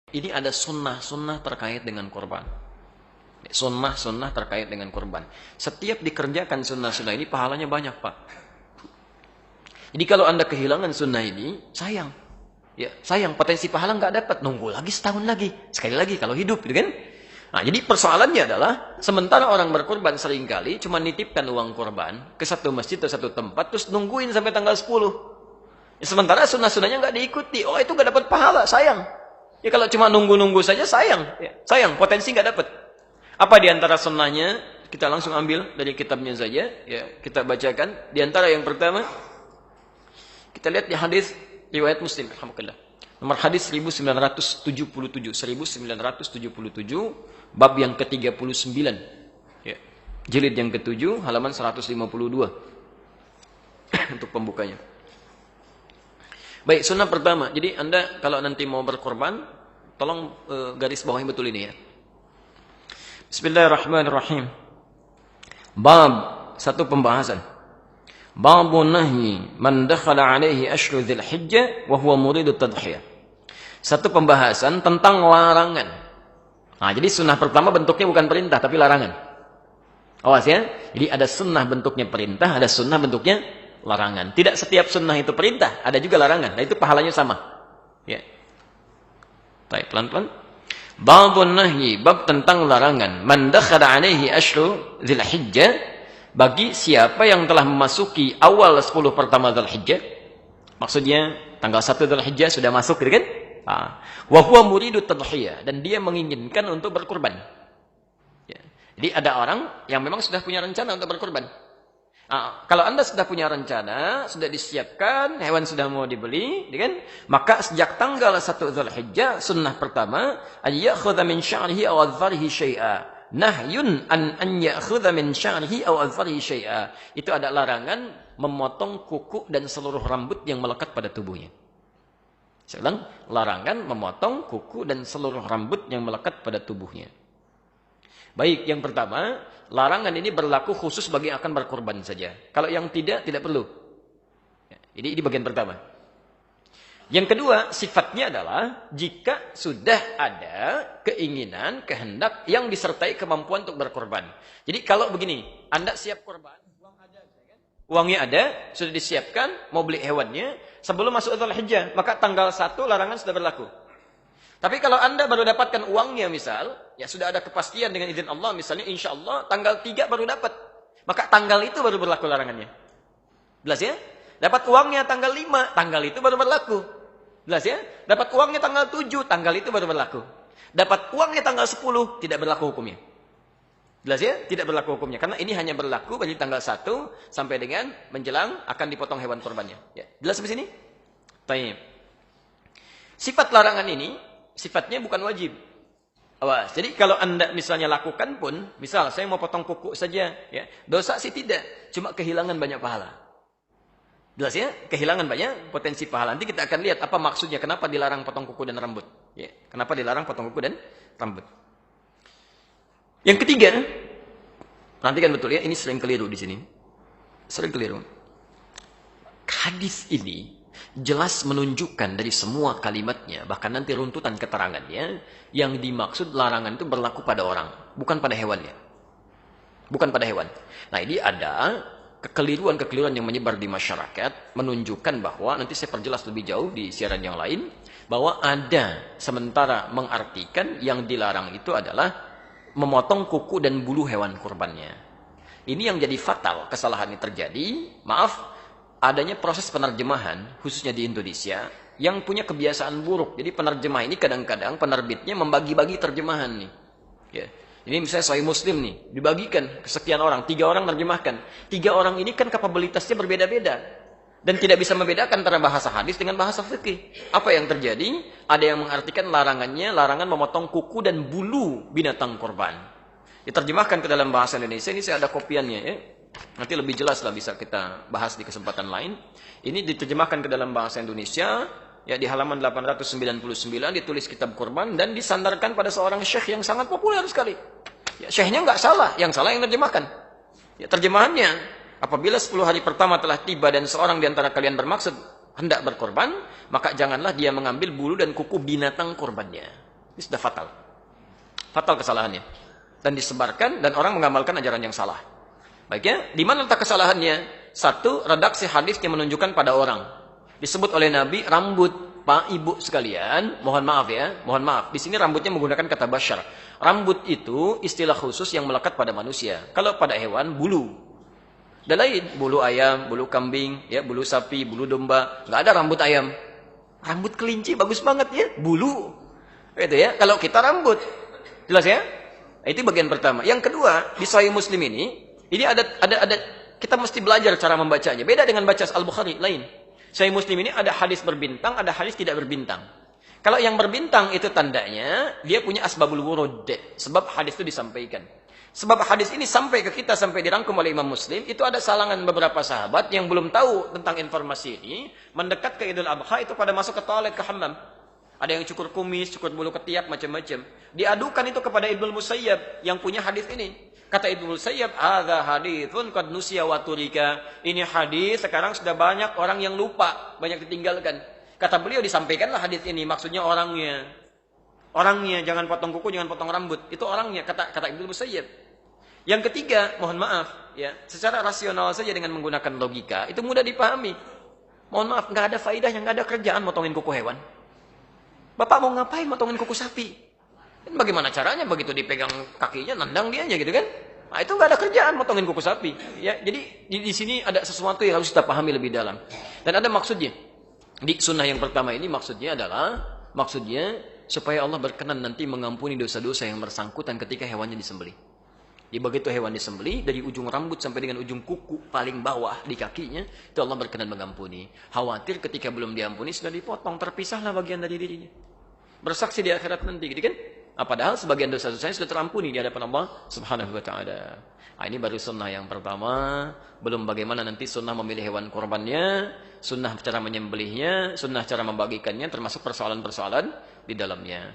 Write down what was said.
Ini ada sunnah-sunnah terkait dengan korban. Sunnah-sunnah terkait dengan korban. Setiap dikerjakan sunnah-sunnah ini pahalanya banyak, Pak. Jadi kalau Anda kehilangan sunnah ini, sayang. Ya, sayang, potensi pahala nggak dapat. Nunggu lagi setahun lagi. Sekali lagi kalau hidup, gitu kan? Nah, jadi persoalannya adalah, sementara orang berkorban seringkali cuma nitipkan uang korban ke satu masjid atau satu tempat, terus nungguin sampai tanggal 10. Ya, sementara sunnah-sunnahnya nggak diikuti. Oh, itu nggak dapat pahala, sayang. Ya kalau cuma nunggu-nunggu saja, sayang. Ya, sayang, potensi nggak dapat. Apa di antara sunnahnya? Kita langsung ambil dari kitabnya saja. Ya, kita bacakan. Di antara yang pertama, kita lihat di hadis riwayat Muslim, alhamdulillah. Nomor hadis 1977, 1977, bab yang ke-39. Ya. Jilid yang ke-7, halaman 152. Untuk pembukanya. Baik, sunnah pertama. Jadi Anda kalau nanti mau berkorban, tolong garis bawahi betul ini ya. Bismillahirrahmanirrahim. Bab, satu pembahasan. Babun nahyi man dakhala alaihi ashru dzil hijjah wa huwa muridu tadhiyah. Satu pembahasan tentang larangan. Nah, jadi sunnah pertama bentuknya bukan perintah tapi larangan. Awas ya. Jadi ada sunnah bentuknya perintah, ada sunnah bentuknya larangan. Tidak setiap sunnah itu perintah, ada juga larangan. Nah, itu pahalanya sama. Ya. Baik, pelan-pelan. Babun nahyi, bab tentang larangan. Man dakhala alaihi ashru dzil hijjah, bagi siapa yang telah memasuki awal 10 pertama Dzulhijjah, maksudnya tanggal 1 Dzulhijjah sudah masuk, gitu kan? Wa huwa muridu tadhiyah, dan dia menginginkan untuk berkorban. Ya. Jadi ada orang yang memang sudah punya rencana untuk berkorban. Kalau Anda sudah punya rencana, sudah disiapkan, hewan sudah mau dibeli, gitu kan? Maka sejak tanggal 1 Dzulhijjah, sunnah pertama, ayakhudha min sya'rihi aw adfarihi syai'a. Nahyun an ya'khudha min sya'rihi aw adfarihi syai'a. Itu ada larangan memotong kuku dan seluruh rambut yang melekat pada tubuhnya. Saya ulang, larangan memotong kuku dan seluruh rambut yang melekat pada tubuhnya. Baik, yang pertama, larangan ini berlaku khusus bagi yang akan berkorban saja. Kalau yang tidak perlu. Jadi ini bagian pertama. Yang kedua, sifatnya adalah jika sudah ada keinginan, kehendak yang disertai kemampuan untuk berkorban. Jadi kalau begini, Anda siap korban, uang ada, kan? Uangnya ada, sudah disiapkan, mau beli hewannya, sebelum masuk Dzulhijjah, maka tanggal 1 larangan sudah berlaku. Tapi kalau Anda baru dapatkan uangnya misal, ya sudah ada kepastian dengan izin Allah, misalnya insya Allah tanggal 3 baru dapat, maka tanggal itu baru berlaku larangannya. Jelas ya? Dapat uangnya tanggal 5, tanggal itu baru berlaku. Jelas ya? Dapat uangnya tanggal 7, tanggal itu baru berlaku. Dapat uangnya tanggal 10, tidak berlaku hukumnya. Jelas ya? Tidak berlaku hukumnya. Karena ini hanya berlaku bagi tanggal 1 sampai dengan menjelang akan dipotong hewan korbannya. Ya. Jelas sampai sini? Baik. Sifat larangan ini, sifatnya bukan wajib. Awas. Jadi kalau Anda misalnya lakukan pun, misal saya mau potong kuku saja, ya, dosa sih tidak. Cuma kehilangan banyak pahala. Jelas ya? Kehilangan banyak potensi pahala. Nanti kita akan lihat apa maksudnya. Kenapa dilarang potong kuku dan rambut. Ya. Kenapa dilarang potong kuku dan rambut. Yang ketiga. Perhatikan betul ya. Ini sering keliru di sini. Sering keliru. Hadis ini jelas menunjukkan dari semua kalimatnya. Bahkan nanti runtutan keterangannya. Yang dimaksud larangan itu berlaku pada orang. Bukan pada hewannya. Bukan pada hewan. Nah ini ada kekeliruan-kekeliruan yang menyebar di masyarakat menunjukkan bahwa, nanti saya perjelas lebih jauh di siaran yang lain, bahwa ada sementara mengartikan yang dilarang itu adalah memotong kuku dan bulu hewan kurbannya. Ini yang jadi fatal, kesalahan ini terjadi, maaf, adanya proses penerjemahan, khususnya di Indonesia, yang punya kebiasaan buruk. Jadi penerjemah ini kadang-kadang penerbitnya membagi-bagi terjemahan nih. Ya. Ini misalnya Sahih Muslim nih, dibagikan ke sekian orang, 3 orang terjemahkan. 3 orang ini kan kapabilitasnya berbeda-beda. Dan tidak bisa membedakan antara bahasa hadis dengan bahasa fikih. Apa yang terjadi? Ada yang mengartikan larangannya, larangan memotong kuku dan bulu binatang korban. Diterjemahkan ke dalam bahasa Indonesia, ini saya ada kopiannya ya. Nanti lebih jelas lah bisa kita bahas di kesempatan lain. Ini diterjemahkan ke dalam bahasa Indonesia, ya di halaman 899 ditulis kitab kurban dan disandarkan pada seorang syekh yang sangat populer sekali. Ya, syekhnya nggak salah, yang salah yang terjemahkan. Ya, terjemahannya, apabila 10 hari pertama telah tiba dan seorang di antara kalian bermaksud hendak berkorban, maka janganlah dia mengambil bulu dan kuku binatang korbannya. Ini sudah fatal. Fatal kesalahannya. Dan disebarkan dan orang mengamalkan ajaran yang salah. Baiknya, di mana letak kesalahannya? Satu, redaksi hadis yang menunjukkan pada orang. Disebut oleh Nabi, rambut, Pak, Ibu sekalian, mohon maaf ya, mohon maaf. Di sini rambutnya menggunakan kata basyar. Rambut itu istilah khusus yang melekat pada manusia. Kalau pada hewan, bulu. Dan lain, bulu ayam, bulu kambing, ya, bulu sapi, bulu domba. Nggak ada rambut ayam. Rambut kelinci bagus banget ya, bulu. Itu ya, kalau kita rambut. Jelas ya? Itu bagian pertama. Yang kedua, di Sahih Muslim ini ada kita mesti belajar cara membacanya. Beda dengan baca Al-Bukhari, lain. Sahih Muslim ini ada hadis berbintang, ada hadis tidak berbintang. Kalau yang berbintang itu tandanya dia punya asbabul wurud, sebab hadis itu disampaikan. Sebab hadis ini sampai ke kita, sampai dirangkum oleh Imam Muslim, itu ada salangan beberapa sahabat yang belum tahu tentang informasi ini, mendekat ke Idul Adha itu pada masuk ke toilet, ke hammam. Ada yang cukur kumis, cukur bulu ketiak, macam-macam. Diadukan itu kepada Ibnu Musayyab yang punya hadis ini. Kata Ibnu Musayyab, "Hadza haditsun qad nusiya wa turika." Ini hadis sekarang sudah banyak orang yang lupa, banyak ditinggalkan. Kata beliau, disampaikanlah hadis ini, maksudnya orangnya. Orangnya, jangan potong kuku, jangan potong rambut. Itu orangnya, kata Ibnu Musayyab. Yang ketiga, mohon maaf, ya, secara rasional saja dengan menggunakan logika, itu mudah dipahami. Mohon maaf, nggak ada faedahnya, nggak ada kerjaan motongin kuku hewan. Bapak mau ngapain motongin kuku sapi? Bagaimana caranya? Begitu dipegang kakinya, nendang dia aja gitu kan? Nah, itu nggak ada kerjaan motongin kuku sapi. Ya, jadi di sini ada sesuatu yang harus kita pahami lebih dalam. Dan ada maksudnya. Di sunnah yang pertama ini maksudnya supaya Allah berkenan nanti mengampuni dosa-dosa yang bersangkutan ketika hewannya disembelih. Di begitu hewan disembelih, dari ujung rambut sampai dengan ujung kuku paling bawah di kakinya, itu Allah berkenan mengampuni. Khawatir ketika belum diampuni sudah dipotong, terpisahlah bagian dari dirinya. Bersaksi di akhirat nanti, gitu kan? Nah, padahal sebagian dosa-dosanya sudah terampuni di hadapan Allah Subhanahu wa taala. Nah, ini baru sunnah yang pertama, belum bagaimana nanti sunnah memilih hewan korbannya, sunnah cara menyembelihnya, sunnah cara membagikannya, termasuk persoalan-persoalan di dalamnya.